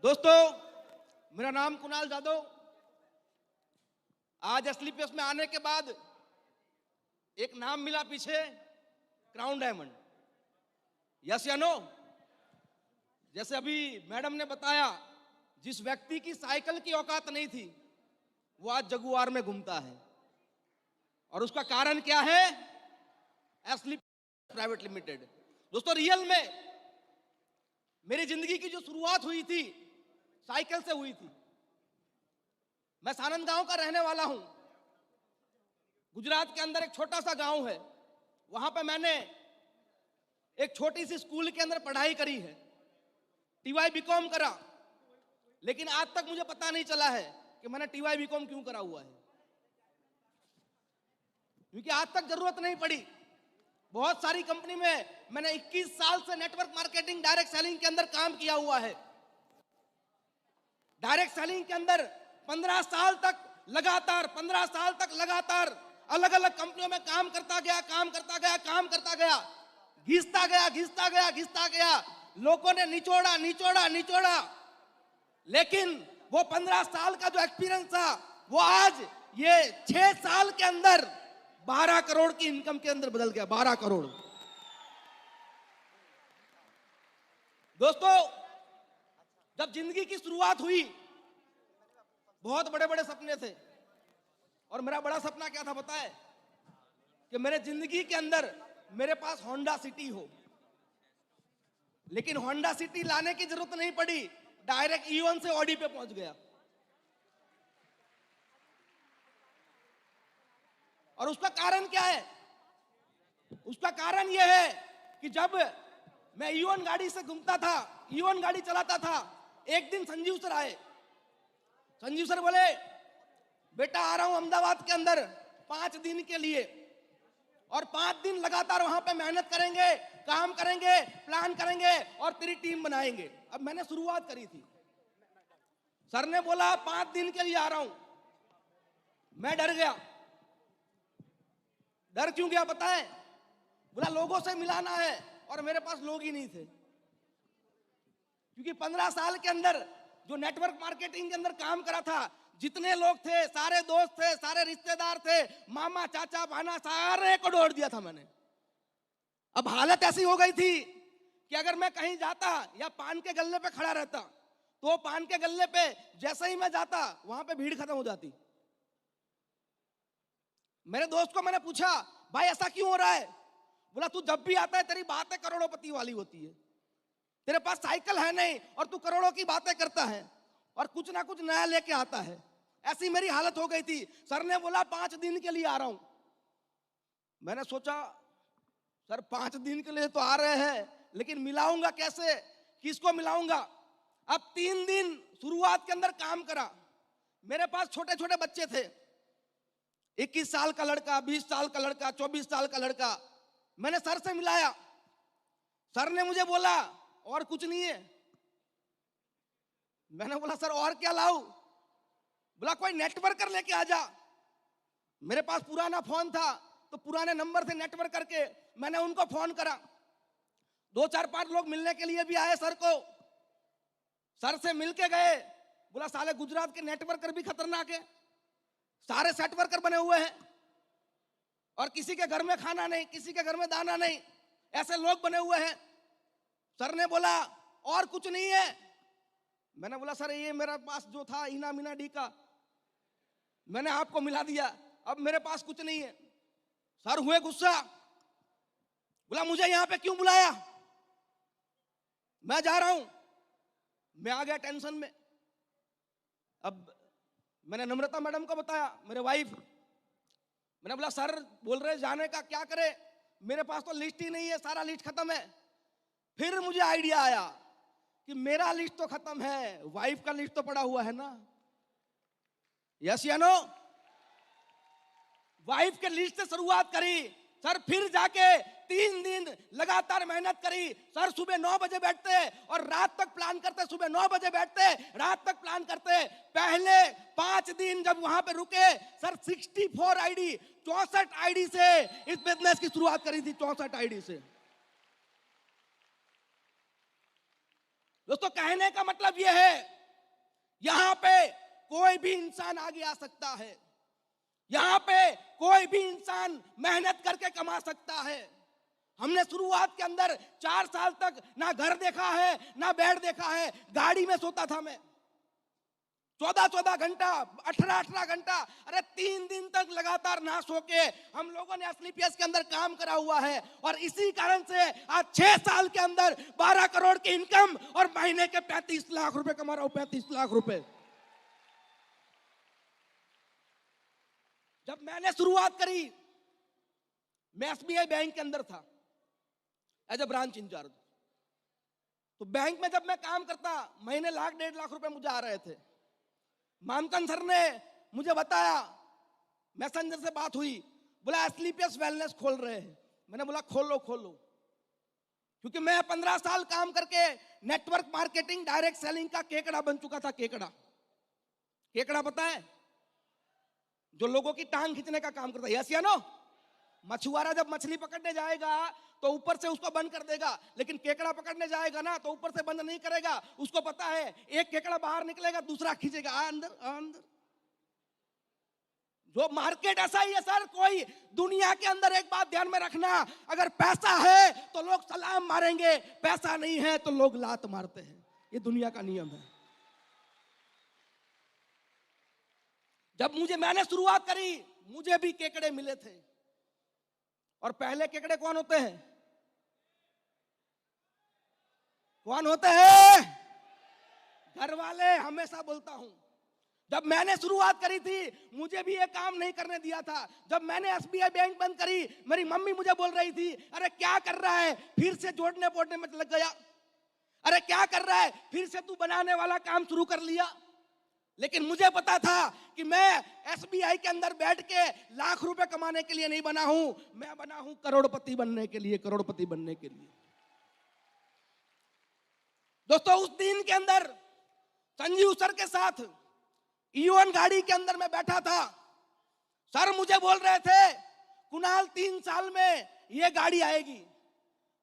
दोस्तों, मेरा नाम कुणाल जादव। आज एसलीपीएस में आने के बाद एक नाम मिला पीछे, क्राउन डायमंड। यस या नो? जैसे अभी मैडम ने बताया, जिस व्यक्ति की साइकिल की औकात नहीं थी वो आज जगुआर में घूमता है। और उसका कारण क्या है? एसलीपीएस प्राइवेट लिमिटेड। दोस्तों, रियल में मेरी जिंदगी की जो शुरुआत हुई थी साइकिल से हुई थी। मैं सानंद गांव का रहने वाला हूं। गुजरात के अंदर एक छोटा सा गांव है, वहां पे मैंने एक छोटी सी स्कूल के अंदर पढ़ाई करी है, टीवाई बीकॉम करा। लेकिन आज तक मुझे पता नहीं चला है कि मैंने टीवाई बीकॉम क्यों करा हुआ है, क्योंकि आज तक जरूरत नहीं पड़ी। बहुत सारी कंपनी में मैंने 21 साल से नेटवर्क मार्केटिंग, डायरेक्ट सेलिंग के अंदर काम किया हुआ है। डायरेक्ट सेलिंग के अंदर 15 साल तक लगातार अलग अलग कंपनियों में काम करता गया, घिसता गया। लोगों ने निचोड़ा। लेकिन वो 15 साल का जो एक्सपीरियंस था, वो आज ये 6 साल के अंदर 12 करोड़ की इनकम के अंदर बदल गया। 12 करोड़। दोस्तों, जब जिंदगी की शुरुआत हुई, बहुत बड़े बड़े सपने थे। और मेरा बड़ा सपना क्या था पता है? कि मेरे जिंदगी के अंदर मेरे पास होंडा सिटी हो। लेकिन होंडा सिटी लाने की जरूरत नहीं पड़ी, डायरेक्ट E1 से ऑडी पे पहुंच गया। और उसका कारण क्या है? उसका कारण यह है कि जब मैं E1 गाड़ी से घूमता था, E1 गाड़ी चलाता था, एक दिन संजीव सर आए। संजीव सर बोले, बेटा आ रहा हूं अहमदाबाद के अंदर 5 दिन के लिए, और 5 दिन लगातार वहां पे मेहनत करेंगे, काम करेंगे, प्लान करेंगे और तेरी टीम बनाएंगे। अब मैंने शुरुआत करी थी। सर ने बोला 5 दिन के लिए आ रहा हूं। मैं डर गया। डर क्यों गया पता है? बोला लोगों से मिलाना है, और मेरे पास लोग ही नहीं थे। क्योंकि 15 साल के अंदर जो नेटवर्क मार्केटिंग के अंदर काम करा था, जितने लोग थे, सारे दोस्त थे, सारे रिश्तेदार थे, मामा चाचा भाना, सारे को जोड़ दिया था मैंने। अब हालत ऐसी हो गई थी कि अगर मैं कहीं जाता या पान के गल्ले पे खड़ा रहता, तो पान के गल्ले पे जैसे ही मैं जाता, वहां पे भीड़ खत्म हो जाती। मेरे दोस्त को मैंने पूछा, भाई ऐसा क्यों हो रहा है? बोला तू जब भी आता है तेरी बातें करोड़ोंपति वाली होती है, तेरे पास साइकिल है नहीं और तू करोड़ों की बातें करता है और कुछ ना कुछ नया लेके आता है। ऐसी मेरी हालत हो गई थी। सर ने बोला 5 दिन के लिए आ रहा हूं। मैंने सोचा सर 5 दिन के लिए तो आ रहे हैं, लेकिन मिलाऊंगा कैसे, किसको मिलाऊंगा? अब 3 दिन शुरुआत के अंदर काम करा। मेरे पास छोटे छोटे बच्चे थे, 21 साल का लड़का, 20 साल का लड़का, 24 साल का लड़का। मैंने सर से मिलाया। सर ने मुझे बोला और कुछ नहीं है। मैंने बोला सर और क्या लाऊं? बोला कोई नेटवर्कर लेके आ जा। मेरे पास पुराना फोन था, तो पुराने नंबर से नेटवर्क करके मैंने उनको फोन करा। 2 4 5 लोग मिलने के लिए भी आए सर को। सर से मिलके गए। बोला साले गुजरात के नेटवर्कर भी खतरनाक है, सारे सेट वर्कर बने हुए हैं और किसी के घर में खाना नहीं, किसी के घर में दाना नहीं, ऐसे लोग बने हुए हैं। सर ने बोला और कुछ नहीं है। मैंने बोला सर ये मेरे पास जो था इना मीना डी का, मैंने आपको मिला दिया, अब मेरे पास कुछ नहीं है। सर हुए गुस्सा। बोला मुझे यहां पे क्यों बुलाया? मैं जा रहा हूं। मैं आ गया टेंशन में। अब मैंने नम्रता मैडम को बताया, मेरे वाइफ। मैंने बोला सर बोल रहे जाने का, क्या करे? मेरे पास तो लिस्ट ही नहीं है, सारा लिस्ट खत्म है। फिर मुझे आइडिया आया कि मेरा लिस्ट तो खत्म है, वाइफ का लिस्ट तो पड़ा हुआ है ना। यस या नो? वाइफ के लिस्ट से शुरुआत करी। सर फिर जाके 3 दिन लगातार मेहनत करी। सर सुबह 9 बजे बैठते और रात तक प्लान करते, सुबह 9 बजे बैठते, रात तक प्लान करते। पहले 5 दिन जब वहां पे रुके, सर 64 आईडी, 64 आईडी से इस बिजनेस की शुरुआत करी थी। 64 आईडी से। दोस्तों कहने का मतलब यह है, यहां पे कोई भी इंसान आगे आ सकता है, यहां पे कोई भी इंसान मेहनत करके कमा सकता है। हमने शुरुआत के अंदर 4 साल तक ना घर देखा है ना बेड देखा है, गाड़ी में सोता था मैं 14-14 घंटा, 18-18 घंटा, अरे 3 दिन तक लगातार ना सो के हम लोगों ने एसलीपीएस के अंदर काम करा हुआ है। और इसी कारण से आज 6 साल के अंदर 12 करोड़ की इनकम और महीने के 35 लाख रुपए कमा रहा हूं, 35 लाख रुपए। जब मैंने शुरुआत करी, मैं एसबीआई बैंक के अंदर था एज ए ब्रांच इंचार्ज। तो बैंक में जब मैं काम करता, महीने लाख 1.5 लाख रुपए मुझे आ रहे थे। मामकन सर ने मुझे बताया, मैसेंजर से बात हुई, बोला एसलीपीएस वेलनेस खोल रहे हैं। मैंने बोला खोल लो खोल लो, क्योंकि मैं 15 साल काम करके नेटवर्क मार्केटिंग डायरेक्ट सेलिंग का केकड़ा बन चुका था। केकड़ा, केकड़ा पता है? जो लोगों की टांग खींचने का काम करता है, यस या नो? मछुआरा जब मछली पकड़ने जाएगा तो ऊपर से उसको बंद कर देगा, लेकिन केकड़ा पकड़ने जाएगा ना तो ऊपर से बंद नहीं करेगा। उसको पता है एक केकड़ा बाहर निकलेगा, दूसरा खींचेगा, अंदर अंदर। जो मार्केट ऐसा ही है सर। कोई दुनिया के अंदर एक बात ध्यान में रखना, अगर पैसा है तो लोग सलाम मारेंगे, पैसा नहीं है तो लोग लात मारते हैं। ये दुनिया का नियम है। जब मैंने शुरुआत करी, मुझे भी केकड़े मिले थे। और पहले केकड़े कौन होते हैं? कौन होते हैं? घर वाले। हमेशा बोलता हूं, जब मैंने शुरुआत करी थी मुझे भी ये काम नहीं करने दिया था। जब मैंने एसबीआई बैंक बंद करी, मेरी मम्मी मुझे बोल रही थी, अरे क्या कर रहा है, फिर से जोड़ने बोड़ने में लग गया। अरे क्या कर रहा है, फिर से तू बनाने वाला काम शुरू कर लिया। लेकिन मुझे पता था कि मैं एसबीआई के अंदर बैठ के लाख रुपए कमाने के लिए नहीं बना हूं, मैं बना हूं करोड़पति बनने के लिए, करोड़पति बनने के लिए। दोस्तों उस दिन के अंदर संजीव सर के साथ ईवन गाड़ी के अंदर मैं बैठा था। सर मुझे बोल रहे थे, कुणाल 3 साल में ये गाड़ी आएगी,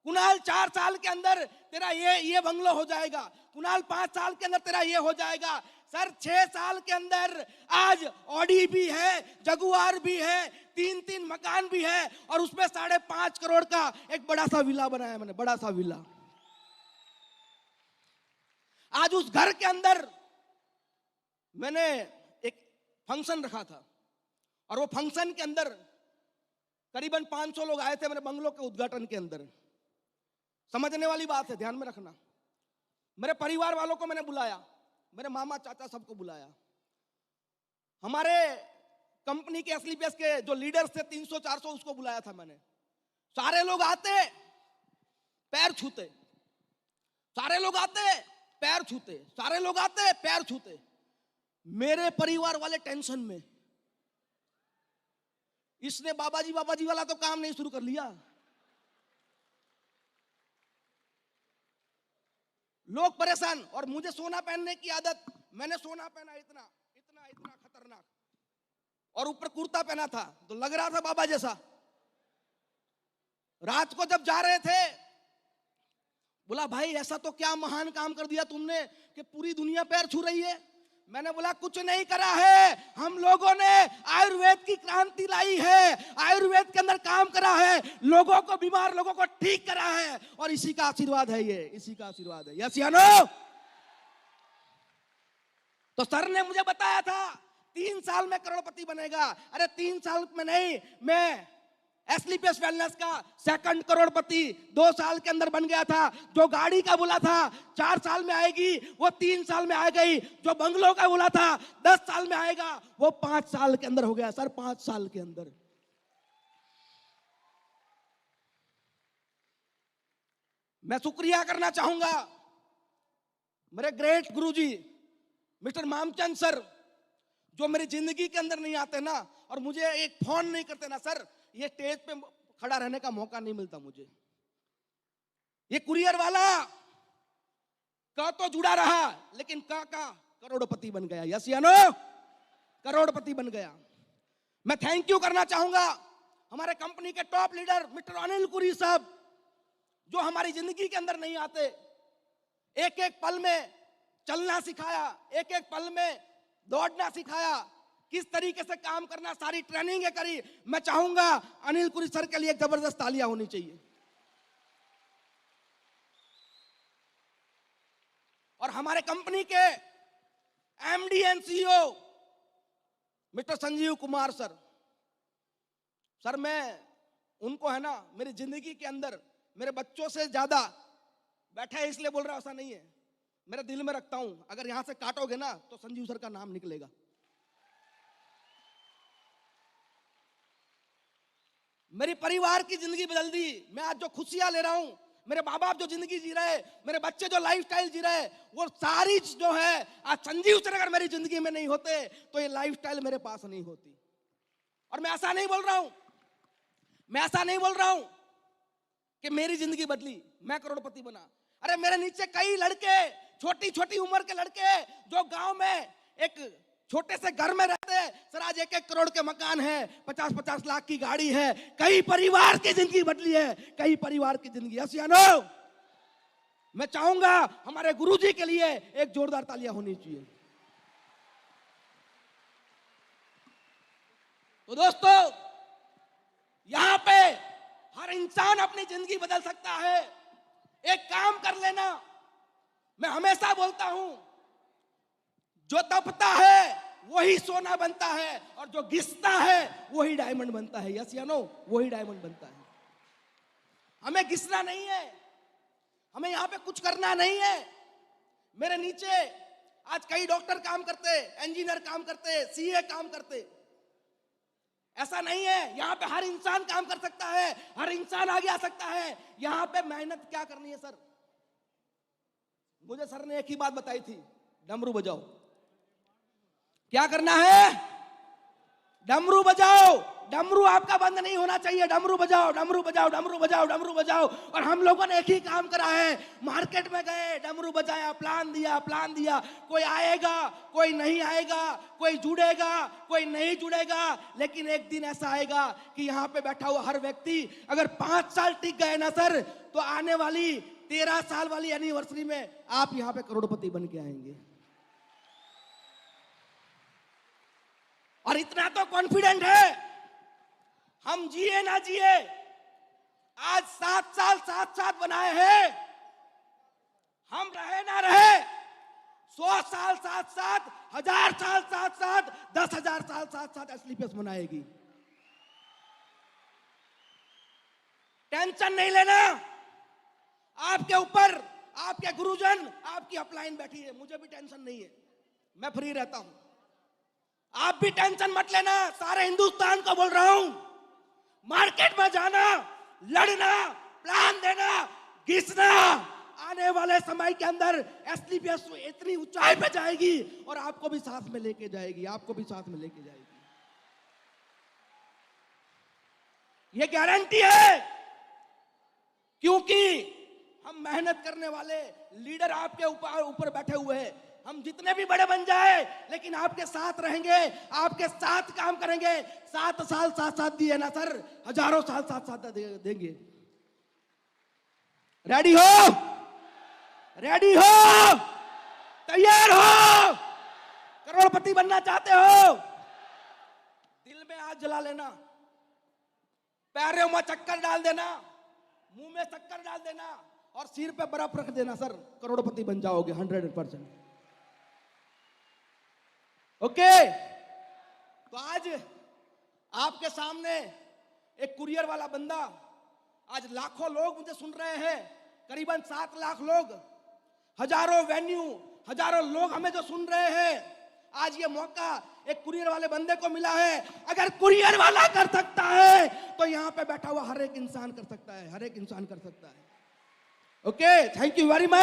कुणाल 4 साल के अंदर तेरा ये बंगलो हो जाएगा, कुणाल 5 साल के अंदर तेरा ये हो जाएगा। सर 6 साल के अंदर आज ऑडी भी है, जगुआर भी है, 3-3 मकान भी है, और उसमें 5.5 करोड़ का एक बड़ा सा विला बनाया मैंने, बड़ा सा विला। आज उस घर के अंदर मैंने एक फंक्शन रखा था, और वो फंक्शन के अंदर करीबन 500 लोग आए थे मेरे बंगलों के उद्घाटन के अंदर। समझने वाली बात है, ध्यान में रखना। मेरे परिवार वालों को मैंने बुलाया, मेरे मामा चाचा सबको बुलाया। हमारे कंपनी के एसलीपीएस के जो लीडर्स थे 300-400, उसको बुलाया था मैंने। सारे लोग आते पैर छूते, सारे लोग आते पैर छूते, सारे लोग आते पैर छूते। मेरे परिवार वाले टेंशन में, इसने बाबाजी बाबाजी वाला तो काम नहीं शुरू कर लिया। लोग परेशान, और मुझे सोना पहनने की आदत, मैंने सोना पहना इतना इतना इतना खतरनाक, और ऊपर कुर्ता पहना था तो लग रहा था बाबा जैसा। रात को जब जा रहे थे, बोला भाई ऐसा तो क्या महान काम कर दिया तुमने कि पूरी दुनिया पैर छू रही है। मैंने बोला कुछ नहीं करा है, हम लोगों ने आयुर्वेद की क्रांति लाई है, आयुर्वेद के अंदर काम करा है, लोगों को, बीमार लोगों को ठीक करा है, और इसी का आशीर्वाद है, ये इसी का आशीर्वाद है। यस या नो? तो सर ने मुझे बताया था 3 साल में करोड़पति बनेगा। अरे 3 साल में नहीं, मैं एसलीपीएस वेलनेस का 2nd करोड़पति 2 साल के अंदर बन गया था। जो गाड़ी का बोला था 4 साल में आएगी, वो 3 साल में आ गई। जो बंगलों का बोला था 10 साल में आएगा, वो 5 साल के अंदर हो गया सर, 5 साल के अंदर। मैं शुक्रिया करना चाहूंगा मेरे ग्रेट गुरुजी मिस्टर मामचंद सर, जो मेरी जिंदगी के अंदर नहीं आते ना, और मुझे एक फोन नहीं करते ना सर, ये स्टेज पे खड़ा रहने का मौका नहीं मिलता मुझे। ये कुरियर वाला का तो जुड़ा रहा, लेकिन का करोड़पति बन गया। यस या नो? करोड़पति बन गया। मैं थैंक यू करना चाहूंगा हमारे कंपनी के टॉप लीडर मिस्टर अनिल कुरी साहब, जो हमारी जिंदगी के अंदर नहीं आते। एक एक पल में चलना सिखाया, एक एक पल में दौड़ना सिखाया, किस तरीके से काम करना, सारी ट्रेनिंग करी। मैं चाहूंगा अनिल कुरी सर के लिए एक जबरदस्त तालियां होनी चाहिए। और हमारे कंपनी के MD and CEO mister Sanjeev Kumar sir, मैं उनको है ना मेरी जिंदगी के अंदर मेरे बच्चों से ज्यादा बैठा है, इसलिए बोल रहा हूं, ऐसा नहीं है, मेरे दिल में रखता हूं। अगर यहां से काटोगे ना तो संजीव सर का नाम निकलेगा। मेरी परिवार की जिंदगी बदल दी। मैं आज जो खुशियां ले रहा हूं, मेरे माँ बाप जो जिंदगी जी रहे, मेरे बच्चे जो लाइफस्टाइल जी रहे, वो सारी जो है आज संजीव सर अगर मेरी जिंदगी में नहीं होते तो ये लाइफस्टाइल मेरे पास नहीं होती। और मैं ऐसा नहीं बोल रहा हूं, मैं ऐसा नहीं बोल रहा हूं कि मेरी जिंदगी बदली, मैं करोड़पति बना। अरे मेरे नीचे कई लड़के, छोटी छोटी उम्र के लड़के जो गांव में एक छोटे से घर में रहते हैं, सर आज 1-1 करोड़ के मकान है, 50-50 लाख की गाड़ी है। कई परिवार की जिंदगी बदली है, कई परिवार की जिंदगी। यस या नो? मैं चाहूंगा हमारे गुरुजी के लिए एक जोरदार तालियां होनी चाहिए। तो दोस्तों, यहां पे हर इंसान अपनी जिंदगी बदल सकता है। एक काम कर लेना, मैं हमेशा बोलता हूं, जो तपता है वही सोना बनता है और जो घिसता है वही डायमंड बनता है। यस या नो? वही डायमंड बनता है। हमें घिसना नहीं है, हमें यहां पे कुछ करना नहीं है। मेरे नीचे आज कई डॉक्टर काम करते, इंजीनियर काम करते, सीए काम करते। ऐसा नहीं है, यहां पे हर इंसान काम कर सकता है, हर इंसान आगे आ सकता है। यहां पे मेहनत क्या करनी है सर? मुझे सर ने एक ही बात बताई थी, डमरू बजाओ। क्या करना है? डमरू बजाओ। डमरू आपका बंद नहीं होना चाहिए। डमरू बजाओ, डमरू बजाओ, डमरू बजाओ, डमरू बजाओ। और हम लोगों ने एक ही काम करा है, मार्केट में गए, डमरू बजाया, प्लान दिया। कोई आएगा, कोई नहीं आएगा, कोई जुड़ेगा, कोई नहीं जुड़ेगा, लेकिन एक दिन ऐसा आएगा कि यहाँ पे बैठा हुआ हर व्यक्ति अगर 5 साल टिक गए ना सर, तो आने वाली 13 साल वाली एनिवर्सरी में आप यहाँ पे करोड़पति बन के आएंगे। और इतना तो कॉन्फिडेंट है, हम जिए ना जिए, आज 7 साल साथ बनाए हैं, हम रहे ना रहे, 100 साल साथ, 1000 साल साथ, 10,000 साल साथ एसलीपीएस मनाएगी। टेंशन नहीं लेना। आपके ऊपर आपके गुरुजन, आपकी अपलाइन बैठी है, मुझे भी टेंशन नहीं है, मैं फ्री रहता हूं। आप भी टेंशन मत लेना। सारे हिंदुस्तान को बोल रहा हूं, मार्केट में जाना, लड़ना, प्लान देना, घिसना। आने वाले समय के अंदर एसलीपीएस इतनी ऊंचाई पे जाएगी और आपको भी साथ में लेके जाएगी, आपको भी साथ में लेके जाएगी। ये गारंटी है, क्योंकि हम मेहनत करने वाले लीडर आपके ऊपर बैठे हुए हैं। हम जितने भी बड़े बन जाए, लेकिन आपके साथ रहेंगे, आपके साथ काम करेंगे। 7 साल साथ दिए ना सर, हजारों साल साथ देंगे। रेडी हो? रेडी हो? तैयार हो? करोड़पति बनना चाहते हो? दिल में आग जला लेना, पैरों में चक्कर डाल देना, मुंह में चक्कर डाल देना और सिर पे बर्फ रख देना सर, करोड़पति बन जाओगे 100%। ओके? तो आज आपके सामने एक कुरियर वाला बंदा, आज लाखों लोग मुझे सुन रहे हैं, करीबन 7 लाख लोग, हजारों वेन्यू, हजारों लोग हमें जो सुन रहे हैं। आज ये मौका एक कुरियर वाले बंदे को मिला है। अगर कुरियर वाला कर सकता है तो यहां पे बैठा हुआ हर एक इंसान कर सकता है, हर एक इंसान कर सकता है। Okay, thank you very much.